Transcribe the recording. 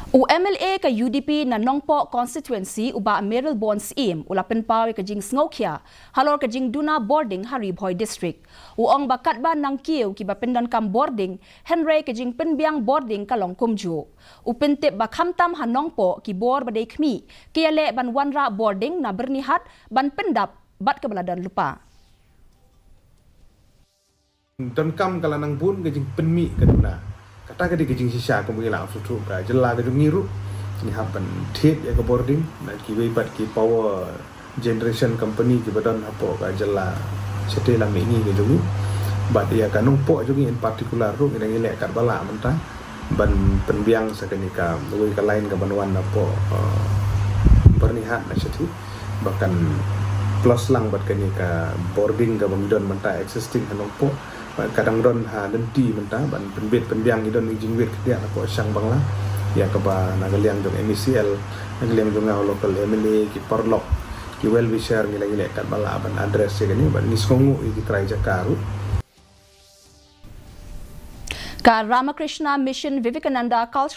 O MLA ka UDP na Nongpo constituency uba Merrill Bonds im ulapen pawe ka jing Sngokia halor ka jing Duna boarding Haribhoi district. Uong bakat ba nang kiw ki bapendan kam boarding Henry ka jing penbiang boarding kalong kumju. Upentip ba kamtam ha Nongpo ki bor badai kmi kiale ban wanra boarding na bernihat ban pendap bat kebeladan lupa. Don kam kala nang bun ka jing penmi ka Duna. Kata ka di kejing sisa ko mungkin langsung tu ka jela ka ngiru ni happen tip ya ka boarding na ki webat ki power generation company ki badan hapo ka jela setela ini ke jungi bat ya ka nongpo jungi in particular ru ngi lek kat bala mentah ban penbiang sakanika luwi ka lain ka banwan hapo bernihat na seti bahkan plus lang bat kanika boarding ka bamidon mentah existing nongpo kadang don ha denti mentah ban penbit penbiang idon jingwit dia apa sang bangla ya ke ba nagaliang jong MCL nagaliang jong local MLA ki porlok ki well wisher ngile kat bala ban address ni ban niskongu iki try jakaru Ka Ramakrishna Mission Vivekananda Cultural